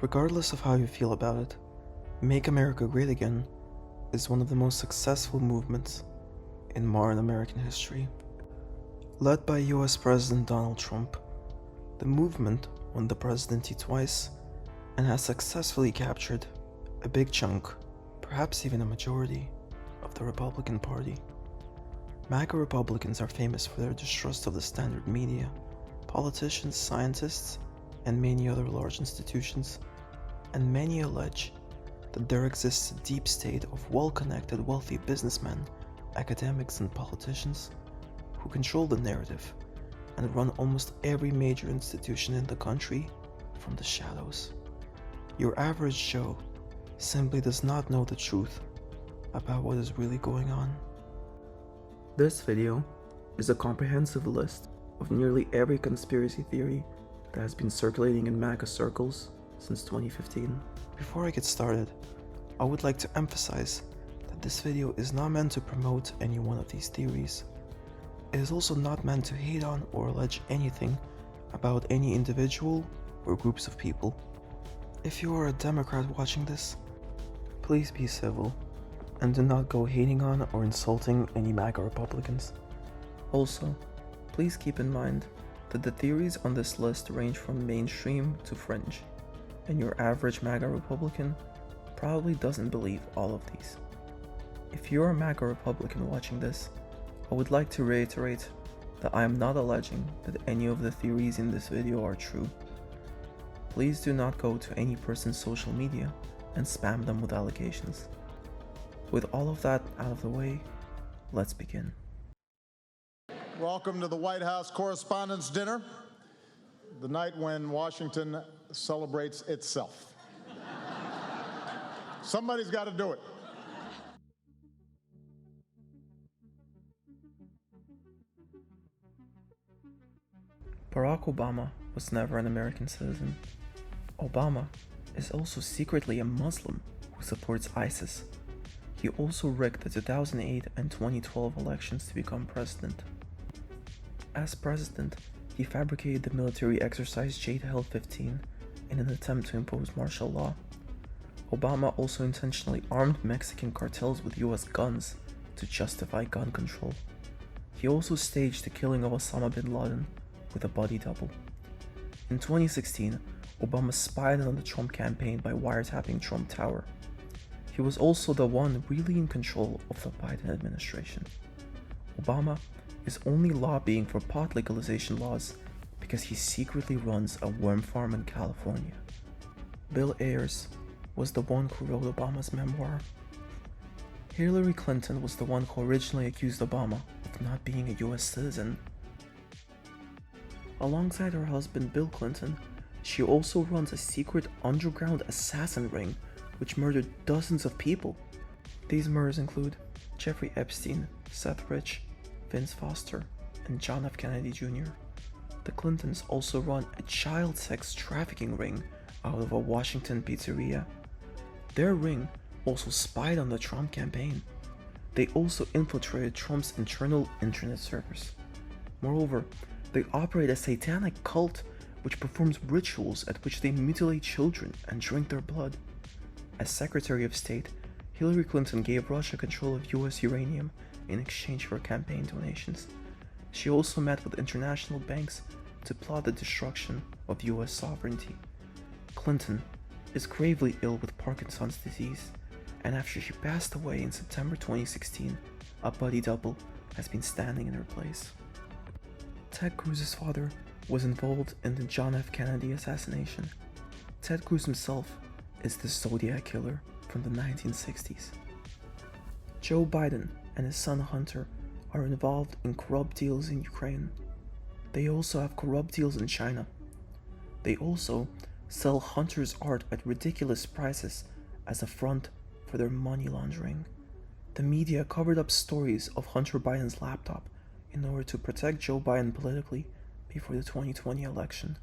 Regardless of how you feel about it, Make America Great Again is one of the most successful movements in modern American history. Led by US President Donald Trump, the movement won the presidency twice and has successfully captured a big chunk, perhaps even a majority, of the Republican Party. MAGA Republicans are famous for their distrust of the standard media, politicians, scientists, and many other large institutions, and many allege that there exists a deep state of well-connected, wealthy businessmen, academics, and politicians who control the narrative and run almost every major institution in the country from the shadows. Your average Joe simply does not know the truth about what is really going on. This video is a comprehensive list of nearly every conspiracy theory that has been circulating in MAGA circles since 2015. Before I get started, I would like to emphasize that this video is not meant to promote any one of these theories. It is also not meant to hate on or allege anything about any individual or groups of people. If you are a Democrat watching this, please be civil and do not go hating on or insulting any MAGA Republicans. Also, please keep in mind that the theories on this list range from mainstream to fringe, and your average MAGA Republican probably doesn't believe all of these. If you're a MAGA Republican watching this, I would like to reiterate that I am not alleging that any of the theories in this video are true. Please do not go to any person's social media and spam them with allegations. With all of that out of the way, let's begin. Welcome to the White House Correspondents' Dinner, the night when Washington celebrates itself. Somebody's got to do it. Barack Obama was never an American citizen. Obama is also secretly a Muslim who supports ISIS. He also rigged the 2008 and 2012 elections to become president. As president, he fabricated the military exercise Jade Hell 15 in an attempt to impose martial law. Obama also intentionally armed Mexican cartels with US guns to justify gun control. He also staged the killing of Osama bin Laden with a body double. In 2016, Obama spied on the Trump campaign by wiretapping Trump Tower. He was also the one really in control of the Biden administration. Obama is only lobbying for pot legalization laws because he secretly runs a worm farm in California. Bill Ayers was the one who wrote Obama's memoir. Hillary Clinton was the one who originally accused Obama of not being a US citizen. Alongside her husband Bill Clinton, she also runs a secret underground assassin ring which murdered dozens of people. These murders include Jeffrey Epstein, Seth Rich, Vince Foster, and John F. Kennedy Jr. The Clintons also run a child sex trafficking ring out of a Washington pizzeria. Their ring also spied on the Trump campaign. They also infiltrated Trump's internal internet servers. Moreover, they operate a satanic cult which performs rituals at which they mutilate children and drink their blood. As Secretary of State, Hillary Clinton gave Russia control of US uranium in exchange for campaign donations. She also met with international banks to plot the destruction of US sovereignty. Clinton is gravely ill with Parkinson's disease, and after she passed away in September 2016, a body double has been standing in her place. Ted Cruz's father was involved in the John F. Kennedy assassination. Ted Cruz himself is the Zodiac killer from the 1960s. Joe Biden and his son Hunter are involved in corrupt deals in Ukraine. They also have corrupt deals in China. They also sell Hunter's art at ridiculous prices as a front for their money laundering. The media covered up stories of Hunter Biden's laptop in order to protect Joe Biden politically before the 2020 election.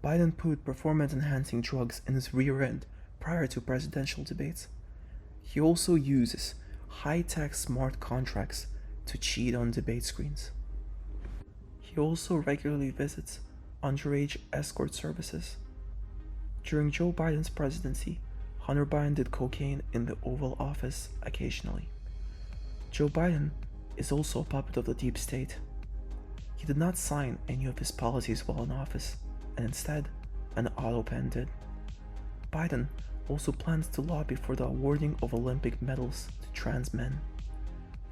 Biden put performance-enhancing drugs in his rear end prior to presidential debates. He also uses high-tech smart contracts to cheat on debate screens. He also regularly visits underage escort services. During Joe Biden's presidency, Hunter Biden did cocaine in the Oval Office occasionally. Joe Biden is also a puppet of the deep state. He did not sign any of his policies while in office, and instead, an autopen did. Biden also plans to lobby for the awarding of Olympic medals to trans men.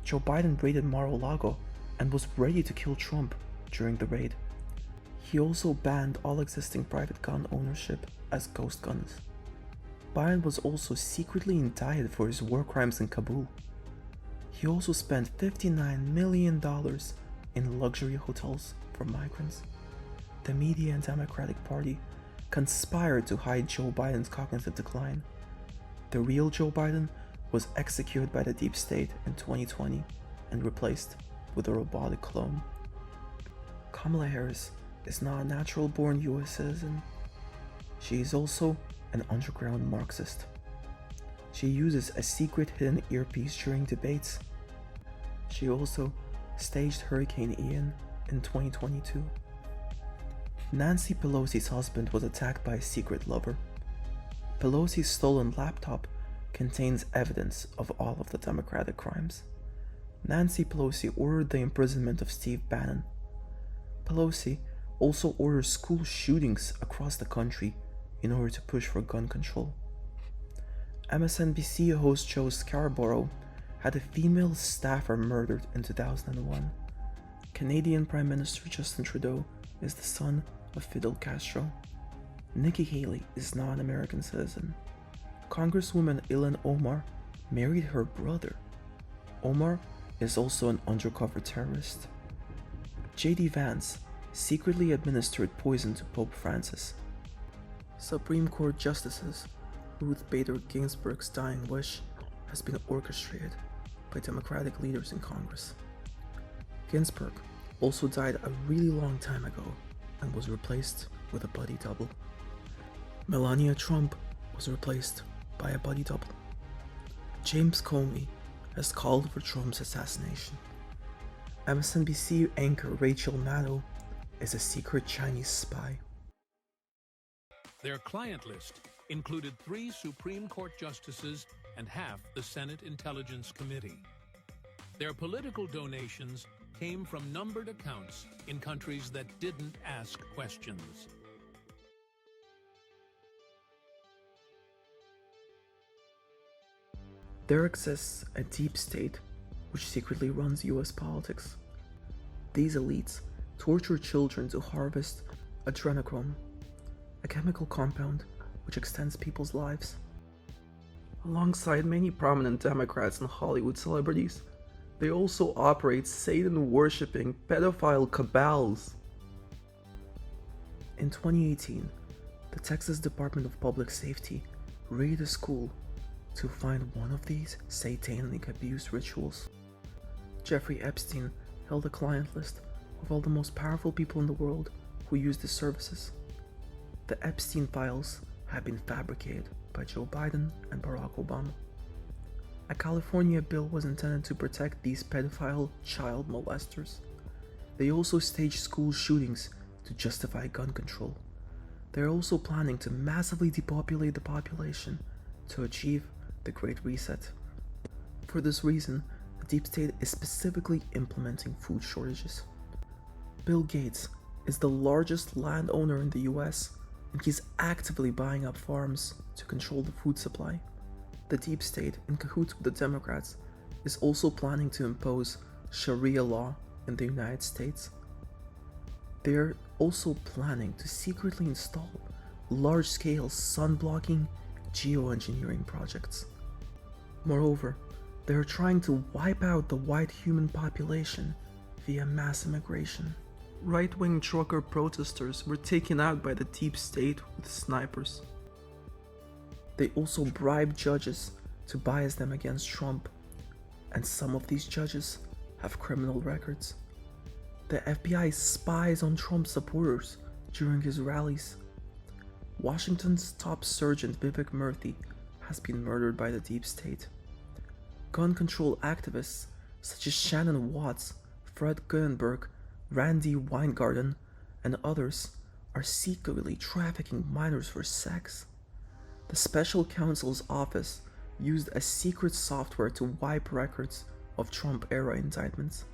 Joe Biden raided Mar-a-Lago and was ready to kill Trump during the raid. He also banned all existing private gun ownership as ghost guns. Biden was also secretly indicted for his war crimes in Kabul. He also spent $59 million in luxury hotels for migrants. The media and Democratic Party conspired to hide Joe Biden's cognitive decline. The real Joe Biden was executed by the deep state in 2020 and replaced with a robotic clone. Kamala Harris is not a natural-born US citizen. She is also an underground Marxist. She uses a secret hidden earpiece during debates. She also staged Hurricane Ian in 2022. Nancy Pelosi's husband was attacked by a secret lover. Pelosi's stolen laptop contains evidence of all of the Democratic crimes. Nancy Pelosi ordered the imprisonment of Steve Bannon. Pelosi also orders school shootings across the country in order to push for gun control. MSNBC host Joe Scarborough had a female staffer murdered in 2001. Canadian Prime Minister Justin Trudeau is the son of Fidel Castro. Nikki Haley is not an American citizen. Congresswoman Ilhan Omar married her brother. Omar is also an undercover terrorist. J.D. Vance secretly administered poison to Pope Francis. Supreme Court Justices Ruth Bader Ginsburg's dying wish has been orchestrated by Democratic leaders in Congress. Ginsburg also died a really long time ago and was replaced with a body double. Melania Trump was replaced by a body double. James Comey has called for Trump's assassination. MSNBC anchor Rachel Maddow is a secret Chinese spy. Their client list included 3 Supreme Court justices and half the Senate Intelligence Committee. Their political donations came from numbered accounts in countries that didn't ask questions. There exists a deep state which secretly runs US politics. These elites torture children to harvest adrenochrome, a chemical compound which extends people's lives. Alongside many prominent Democrats and Hollywood celebrities, they also operate Satan-worshipping pedophile cabals. In 2018, the Texas Department of Public Safety raided a school to find one of these satanic abuse rituals. Jeffrey Epstein held a client list of all the most powerful people in the world who used his services. The Epstein files have been fabricated by Joe Biden and Barack Obama. A California bill was intended to protect these pedophile child molesters. They also staged school shootings to justify gun control. They are also planning to massively depopulate the population to achieve the Great Reset. For this reason, the deep state is specifically implementing food shortages. Bill Gates is the largest landowner in the US, and he's actively buying up farms to control the food supply. The deep state, in cahoots with the Democrats, is also planning to impose Sharia law in the United States. They're also planning to secretly install large-scale sun-blocking geoengineering projects. Moreover, they are trying to wipe out the white human population via mass immigration. Right-wing trucker protesters were taken out by the deep state with snipers. They also bribe judges to bias them against Trump, and some of these judges have criminal records. The FBI spies on Trump supporters during his rallies. Washington's top sergeant Vivek Murthy has been murdered by the deep state. Gun control activists such as Shannon Watts, Fred Guttenberg, Randy Weingarten, and others are secretly trafficking minors for sex. The special counsel's office used a secret software to wipe records of Trump-era indictments.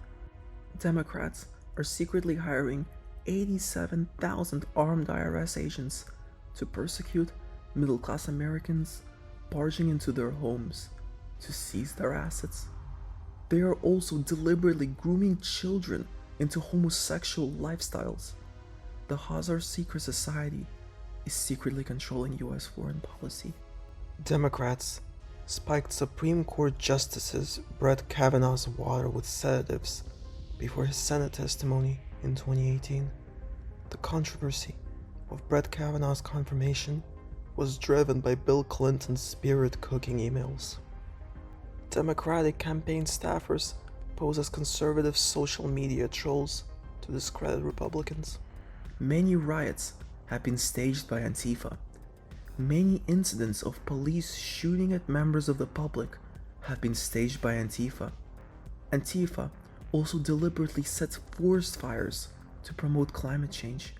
Democrats are secretly hiring 87,000 armed IRS agents to persecute middle-class Americans, barging into their homes to seize their assets. They are also deliberately grooming children into homosexual lifestyles. The Hazar secret society is secretly controlling US foreign policy. Democrats spiked Supreme Court Justices Brett Kavanaugh's water with sedatives before his Senate testimony in 2018. The controversy of Brett Kavanaugh's confirmation was driven by Bill Clinton's spirit cooking emails. Democratic campaign staffers pose as conservative social media trolls to discredit Republicans. Many riots have been staged by Antifa. Many incidents of police shooting at members of the public have been staged by Antifa. Antifa also deliberately sets forest fires to promote climate change.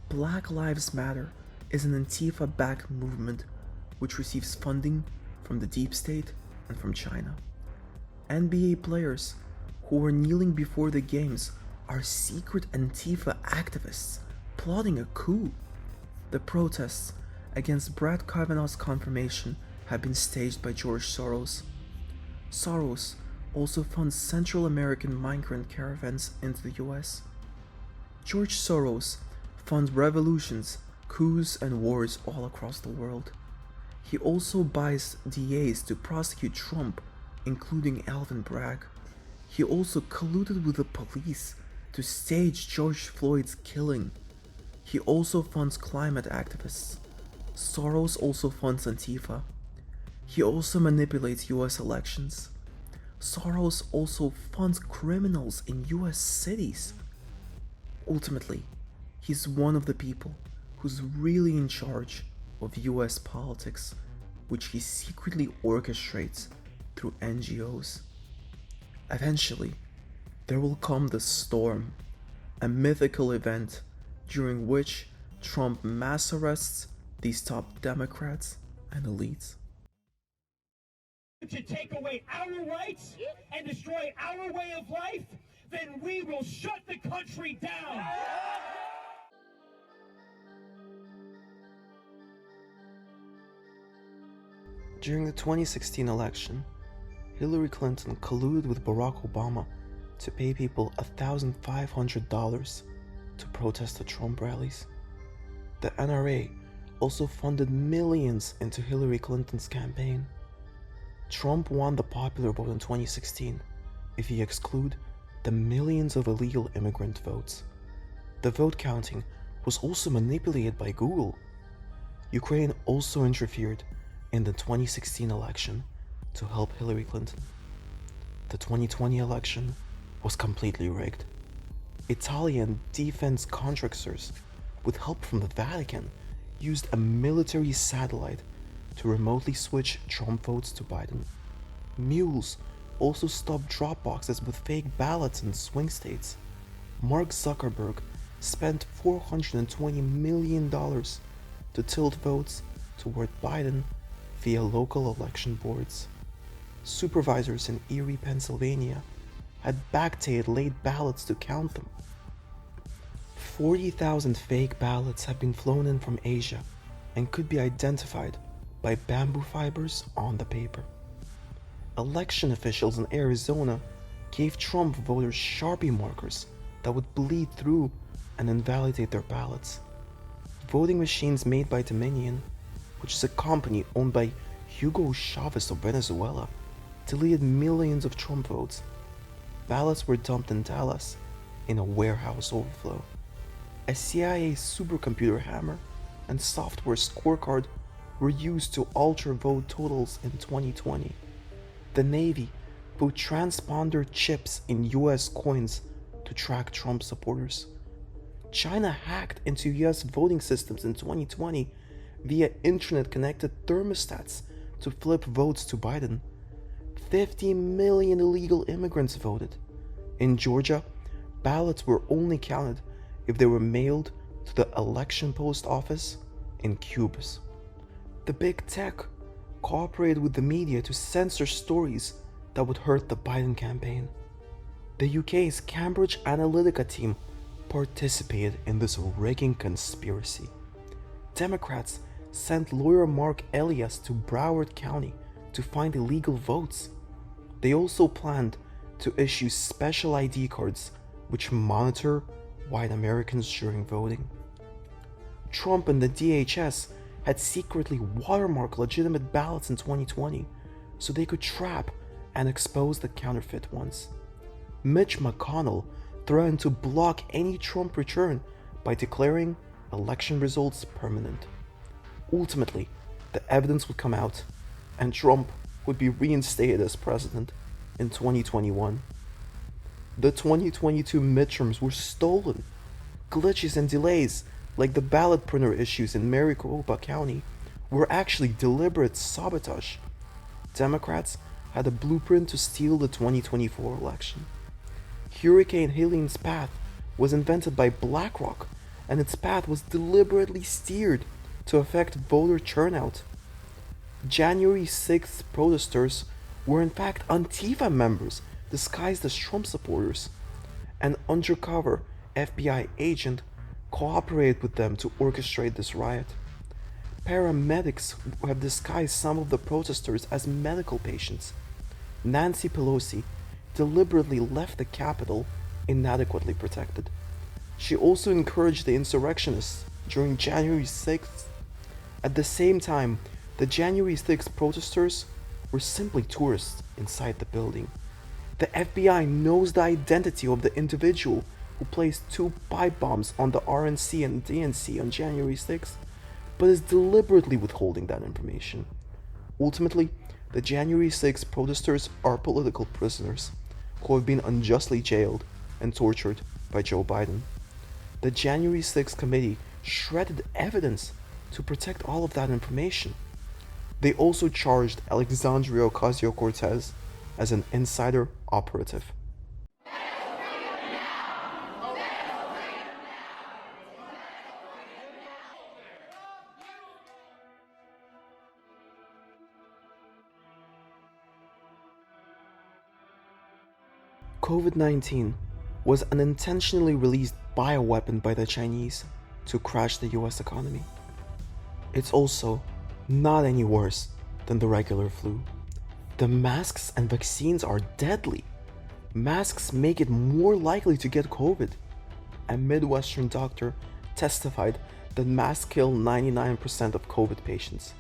Black Lives Matter is an Antifa-backed movement which receives funding from the deep state and from China. NBA players who were kneeling before the games are secret Antifa activists plotting a coup. The protests against Brett Kavanaugh's confirmation have been staged by George Soros. Soros also funds Central American migrant caravans into the US. George Soros funds revolutions, coups, and wars all across the world. He also buys DAs to prosecute Trump, including Alvin Bragg. He also colluded with the police to stage George Floyd's killing. He also funds climate activists. Soros also funds Antifa. He also manipulates US elections. Soros also funds criminals in US cities. Ultimately, he's one of the people who's really in charge of US politics, which he secretly orchestrates through NGOs. Eventually, there will come the storm, a mythical event during which Trump mass arrests these top Democrats and elites. To take away our rights and destroy our way of life, then we will shut the country down. During the 2016 election, Hillary Clinton colluded with Barack Obama to pay people $1,500 to protest the Trump rallies. The NRA also funded millions into Hillary Clinton's campaign. Trump won the popular vote in 2016 if you exclude the millions of illegal immigrant votes. The vote counting was also manipulated by Google. Ukraine also interfered in the 2016 election to help Hillary Clinton. The 2020 election was completely rigged. Italian defense contractors, with help from the Vatican, used a military satellite to remotely switch Trump votes to Biden. Mules also stopped drop boxes with fake ballots in swing states. Mark Zuckerberg spent $420 million to tilt votes toward Biden via local election boards. Supervisors in Erie, Pennsylvania had backdated late ballots to count them. 40,000 fake ballots have been flown in from Asia and could be identified by bamboo fibers on the paper. Election officials in Arizona gave Trump voters Sharpie markers that would bleed through and invalidate their ballots. Voting machines made by Dominion, which is a company owned by Hugo Chavez of Venezuela, deleted millions of Trump votes. Ballots were dumped in Dallas in a warehouse overflow. A CIA supercomputer hammer and software scorecard were used to alter vote totals in 2020. The Navy put transponder chips in US coins to track Trump supporters. China hacked into US voting systems in 2020 via internet-connected thermostats to flip votes to Biden. 50 million illegal immigrants voted. In Georgia, ballots were only counted if they were mailed to the election post office in cubes. The big tech cooperated with the media to censor stories that would hurt the Biden campaign. The UK's Cambridge Analytica team participated in this rigging conspiracy. Democrats sent lawyer Mark Elias to Broward County to find illegal votes. They also planned to issue special ID cards which monitor white Americans during voting. Trump and the DHS had secretly watermarked legitimate ballots in 2020 so they could trap and expose the counterfeit ones. Mitch McConnell threatened to block any Trump return by declaring election results permanent. Ultimately, the evidence would come out and Trump would be reinstated as president in 2021. The 2022 midterms were stolen. Glitches and delays, like the ballot printer issues in Maricopa County, were actually deliberate sabotage. Democrats had a blueprint to steal the 2024 election. Hurricane Helene's path was invented by BlackRock, and its path was deliberately steered to affect voter turnout. January 6th protesters were in fact Antifa members disguised as Trump supporters. An undercover FBI agent cooperated with them to orchestrate this riot. Paramedics have disguised some of the protesters as medical patients. Nancy Pelosi deliberately left the Capitol inadequately protected. She also encouraged the insurrectionists during January 6th. At the same time, the January 6th protesters were simply tourists inside the building. The FBI knows the identity of the individual who placed 2 pipe bombs on the RNC and DNC on January 6th, but is deliberately withholding that information. Ultimately, the January 6th protesters are political prisoners who have been unjustly jailed and tortured by Joe Biden. The January 6th committee shredded evidence to protect all of that information. They also charged Alexandria Ocasio-Cortez as an insider operative. COVID-19 was an intentionally released bioweapon by the Chinese to crash the US economy. It's also not any worse than the regular flu. The masks and vaccines are deadly. Masks make it more likely to get COVID. A Midwestern doctor testified that masks kill 99% of COVID patients.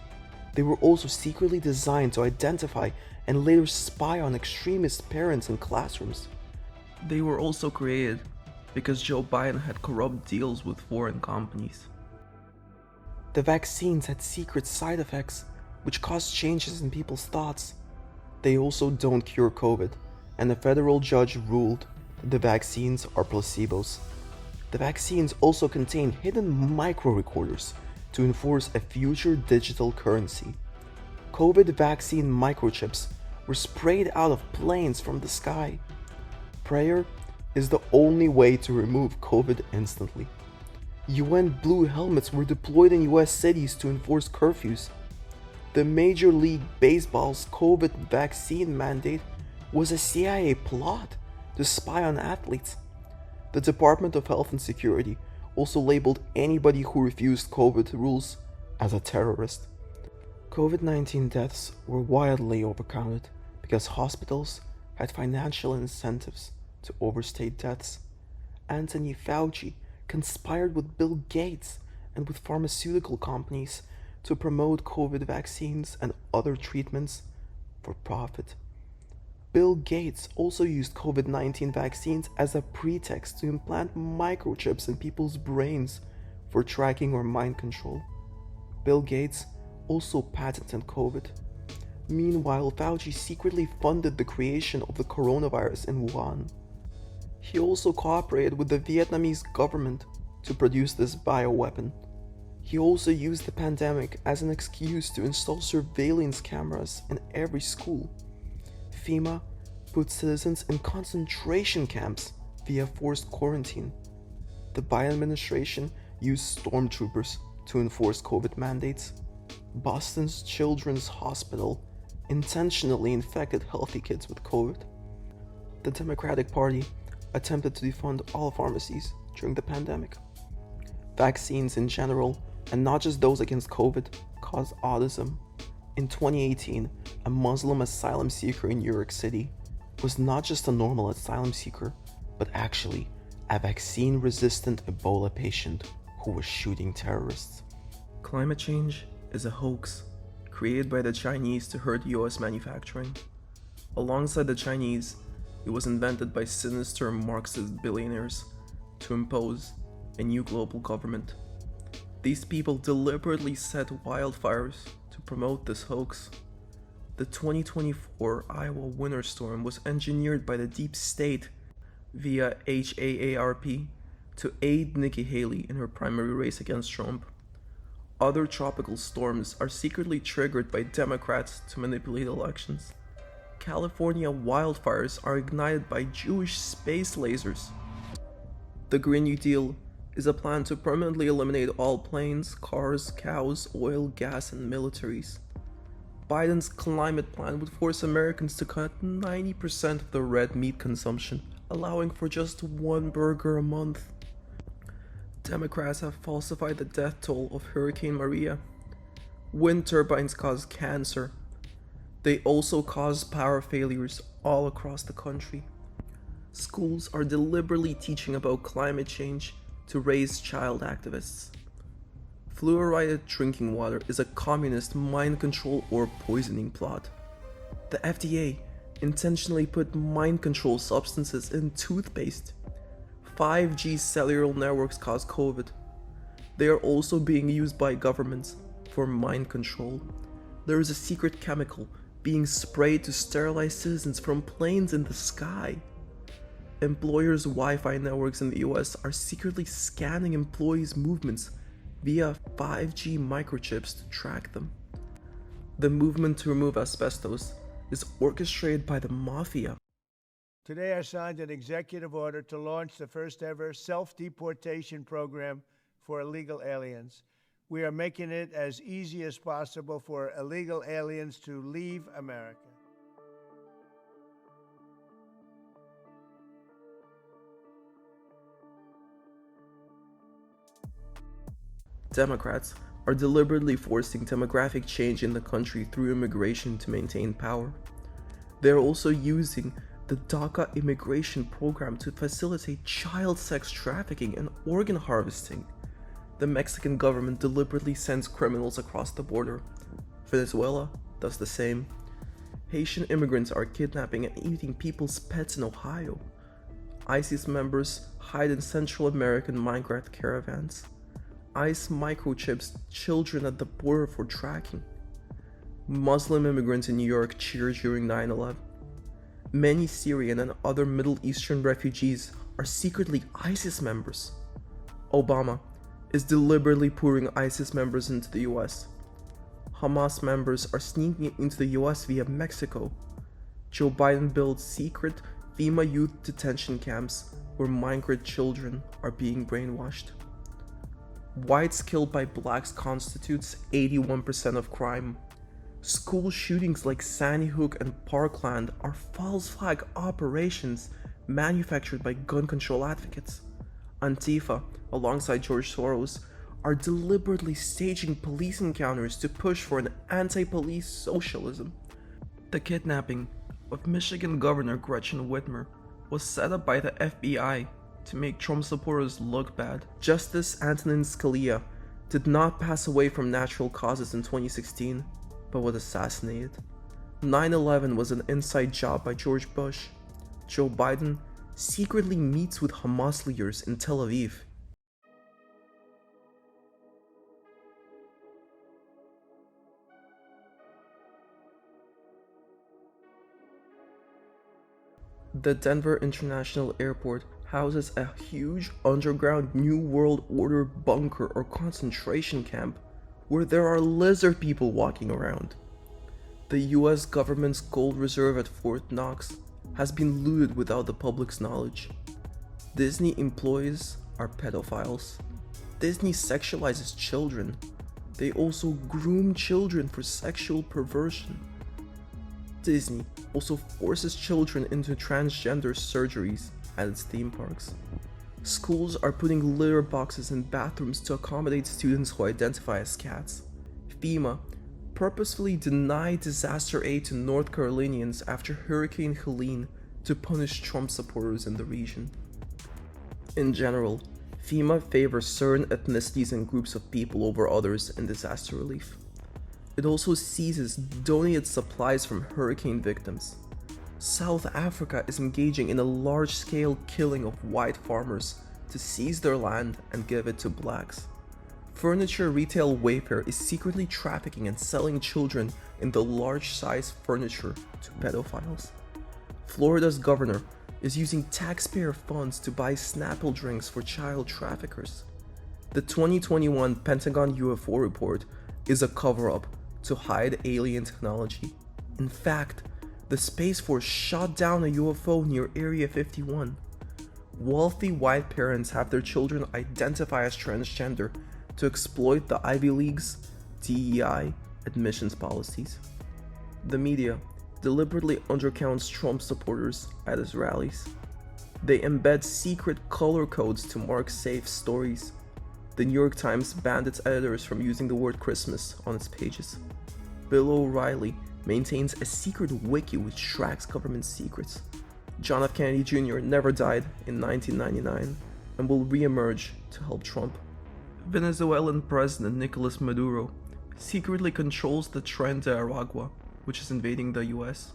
They were also secretly designed to identify and later spy on extremist parents in classrooms. They were also created because Joe Biden had corrupt deals with foreign companies. The vaccines had secret side effects which caused changes in people's thoughts. They also don't cure COVID, and a federal judge ruled that the vaccines are placebos. The vaccines also contain hidden micro-recorders to enforce a future digital currency. COVID vaccine microchips were sprayed out of planes from the sky. Prayer is the only way to remove COVID instantly. UN blue helmets were deployed in US cities to enforce curfews. The Major League Baseball's COVID vaccine mandate was a CIA plot to spy on athletes. The Department of Health and Security also labeled anybody who refused COVID rules as a terrorist. COVID-19 deaths were wildly overcounted because hospitals had financial incentives to overstate deaths. Anthony Fauci conspired with Bill Gates and with pharmaceutical companies to promote COVID vaccines and other treatments for profit. Bill Gates also used COVID-19 vaccines as a pretext to implant microchips in people's brains for tracking or mind control. Bill Gates also patented COVID. Meanwhile, Fauci secretly funded the creation of the coronavirus in Wuhan. He also cooperated with the Vietnamese government to produce this bioweapon. He also used the pandemic as an excuse to install surveillance cameras in every school. FEMA put citizens in concentration camps via forced quarantine. The Biden administration used stormtroopers to enforce COVID mandates. Boston's Children's Hospital intentionally infected healthy kids with COVID. The Democratic Party attempted to defund all pharmacies during the pandemic. Vaccines in general, and not just those against COVID, caused autism. In 2018, a Muslim asylum seeker in New York City was not just a normal asylum seeker, but actually a vaccine-resistant Ebola patient who was shooting terrorists. Climate change is a hoax created by the Chinese to hurt US manufacturing. Alongside the Chinese, it was invented by sinister Marxist billionaires to impose a new global government. These people deliberately set wildfires to promote this hoax. The 2024 Iowa winter storm was engineered by the deep state via HAARP to aid Nikki Haley in her primary race against Trump. Other tropical storms are secretly triggered by Democrats to manipulate elections. California wildfires are ignited by Jewish space lasers. The Green New Deal is a plan to permanently eliminate all planes, cars, cows, oil, gas, and militaries. Biden's climate plan would force Americans to cut 90% of the red meat consumption, allowing for just one burger a month. Democrats have falsified the death toll of Hurricane Maria. Wind turbines cause cancer. They also cause power failures all across the country. Schools are deliberately teaching about climate change to raise child activists. Fluoridated drinking water is a communist mind control or poisoning plot. The FDA intentionally put mind control substances in toothpaste. 5G cellular networks cause COVID. They are also being used by governments for mind control. There is a secret chemical being sprayed to sterilize citizens from planes in the sky. Employers' Wi-Fi networks in the US are secretly scanning employees' movements via 5G microchips to track them. The movement to remove asbestos is orchestrated by the mafia. Today I signed an executive order to launch the first ever self-deportation program for illegal aliens. We are making it as easy as possible for illegal aliens to leave America. Democrats are deliberately forcing demographic change in the country through immigration to maintain power. They are also using the DACA immigration program to facilitate child sex trafficking and organ harvesting. The Mexican government deliberately sends criminals across the border. Venezuela does the same. Haitian immigrants are kidnapping and eating people's pets in Ohio. ISIS members hide in Central American migrant caravans. ICE microchips children at the border for tracking. Muslim immigrants in New York cheer during 9/11. Many Syrian and other Middle Eastern refugees are secretly ISIS members. Obama is deliberately pouring ISIS members into the US. Hamas members are sneaking into the US via Mexico. Joe Biden built secret FEMA youth detention camps where migrant children are being brainwashed. Whites killed by blacks constitutes 81% of crime. School shootings like Sandy Hook and Parkland are false flag operations manufactured by gun control advocates. Antifa, alongside George Soros, are deliberately staging police encounters to push for an anti-police socialism. The kidnapping of Michigan Governor Gretchen Whitmer was set up by the FBI to make Trump supporters look bad. Justice Antonin Scalia did not pass away from natural causes in 2016, but was assassinated. 9/11 was an inside job by George Bush. Joe Biden secretly meets with Hamas leaders in Tel Aviv. The Denver International Airport houses a huge underground New World Order bunker or concentration camp where there are lizard people walking around. The US government's gold reserve at Fort Knox has been looted without the public's knowledge. Disney employees are pedophiles. Disney sexualizes children, they also groom children for sexual perversion. Disney also forces children into transgender surgeries at its theme parks. Schools are putting litter boxes in bathrooms to accommodate students who identify as cats. FEMA purposefully denied disaster aid to North Carolinians after Hurricane Helene to punish Trump supporters in the region. In general, FEMA favors certain ethnicities and groups of people over others in disaster relief. It also seizes donated supplies from hurricane victims. South Africa is engaging in a large-scale killing of white farmers to seize their land and give it to blacks. Furniture retail Wayfair is secretly trafficking and selling children in the large-size furniture to pedophiles. Florida's governor is using taxpayer funds to buy Snapple drinks for child traffickers. The 2021 Pentagon UFO report is a cover-up to hide alien technology. In fact, the Space Force shot down a UFO near Area 51. Wealthy white parents have their children identify as transgender to exploit the Ivy League's DEI admissions policies. The media deliberately undercounts Trump supporters at his rallies. They embed secret color codes to mark safe stories. The New York Times banned its editors from using the word Christmas on its pages. Bill O'Reilly maintains a secret wiki which tracks government secrets. John F. Kennedy Jr. never died in 1999 and will re-emerge to help Trump. Venezuelan President Nicolas Maduro secretly controls the Tren de Aragua, which is invading the US.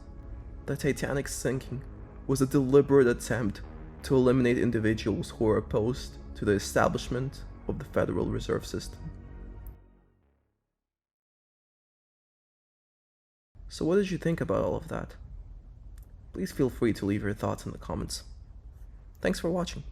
The Titanic's sinking was a deliberate attempt to eliminate individuals who are opposed to the establishment of the Federal Reserve System. So what did you think about all of that? Please feel free to leave your thoughts in the comments. Thanks for watching.